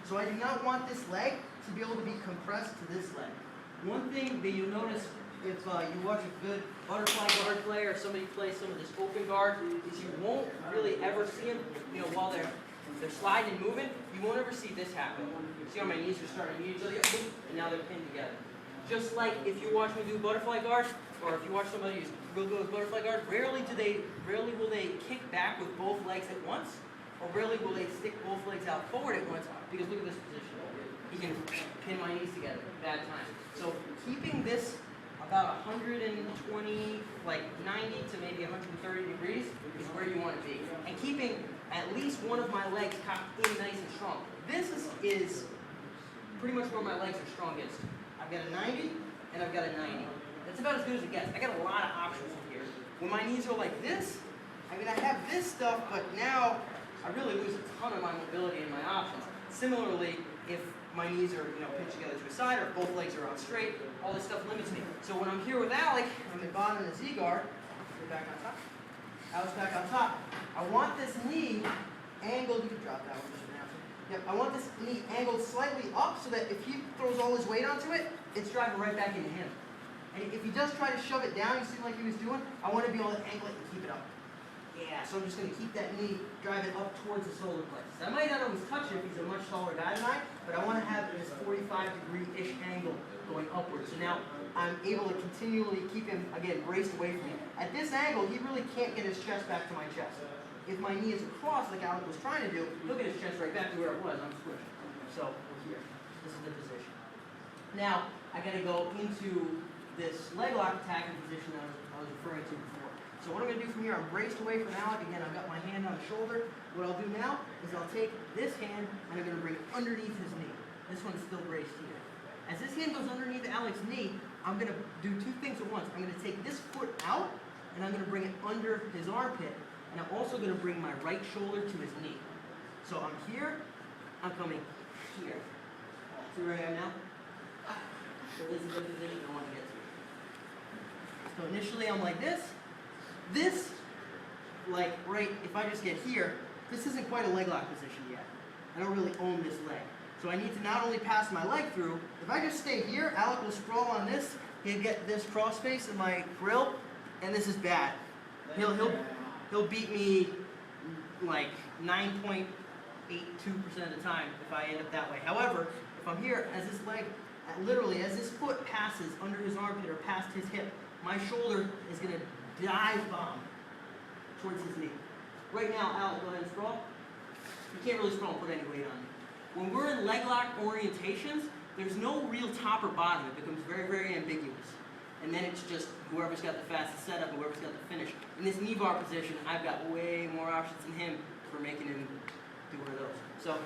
So I do not want this leg to be able to be compressed to this leg. One thing that you'll notice if you watch a good butterfly guard play or somebody play some of this open guard is you won't really ever see them, while they're sliding and moving, you won't ever see this happen. See how my knees are starting to meet each other, and now they're pinned together. Just like if you watch me do butterfly guard, or if you watch somebody who's real good with butterfly guard, rarely will they kick back with both legs at once, or rarely will they stick both legs out forward at once, because look at this position. He can pin my knees together, bad time. So keeping this about 120, like 90 to maybe 130 degrees is where you want to be. And keeping at least one of my legs cocked in nice and strong. This is pretty much where my legs are strongest. I've got a 90 and I've got a 90. That's about as good as it gets. I got a lot of options here. When my knees are like this, I have this stuff, but now I really lose a ton of my mobility and my options. Similarly, if my knees are pinched together to a side, or both legs are out straight, all this stuff limits me. So when I'm here with Alec, I'm in bottom in the Z guard, get back on top. Alec's back on top. I want this knee angled, you can drop that one. Yep, I want this knee angled slightly up so that if he throws all his weight onto it, it's driving right back into him. And if he does try to shove it down, you see like he was doing, I want to be able to angle it and keep it up. Yeah, so I'm just going to keep that knee driving up towards the solar plexus. I might not always touch it if he's a much taller guy than I, but I want to have this 45-degree-ish angle going upwards. So now I'm able to continually keep him, again, braced away from me. At this angle, he really can't get his chest back to my chest. If my knee is across, like Alec was trying to do, he'll get his chest right back to where it was. I'm squished. So we're here. This is the position. Now, I got to go into this leg lock attacking position that I was referring to before. So what I'm going to do from here, I'm braced away from Alec. Again, I've got my hand on his shoulder. What I'll do now is I'll take this hand and I'm going to bring it underneath his knee. This one's still braced here. As this hand goes underneath Alec's knee, I'm going to do two things at once. I'm going to take this foot out and I'm going to bring it under his armpit. And I'm also going to bring my right shoulder to his knee. So I'm here, I'm coming here. See where I am now? So this is the position I want to get to. So initially I'm like this. This, like right, if I just get here, this isn't quite a leg lock position yet. I don't really own this leg. So I need to not only pass my leg through, if I just stay here, Alec will sprawl on this, he'll get this cross face in my grill, and this is bad. He'll beat me like 9.82% of the time if I end up that way. However, if I'm here, as this leg, literally as this foot passes under his armpit or past his hip, my shoulder is going to dive bomb towards his knee. Right now, Alec, go ahead and sprawl. You can't really sprawl and put any weight on it. When we're in leg lock orientations, there's no real top or bottom. It becomes very, very ambiguous. And then it's just whoever's got the fastest setup and whoever's got the finish. In this knee bar position, I've got way more options than him for making him do one of those. So,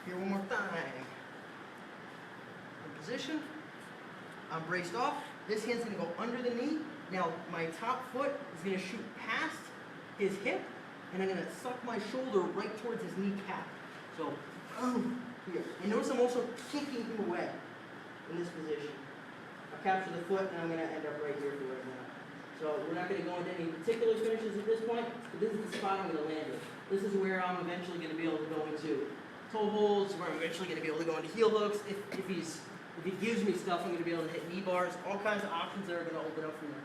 here one more time. In position, I'm braced off. This hand's going to go under the knee. Now, my top foot is going to shoot past his hip, and I'm going to suck my shoulder right towards his kneecap. So, here. And notice I'm also kicking him away in this position. I'll capture the foot, and I'm going to end up right here for right now. So we're not going to go into any particular finishes at this point, but this is the spot I'm going to land in. This is where I'm eventually going to be able to go into toe holds, where I'm eventually going to be able to go into heel hooks. If he gives me stuff, I'm going to be able to hit knee bars, all kinds of options that are going to open up from there.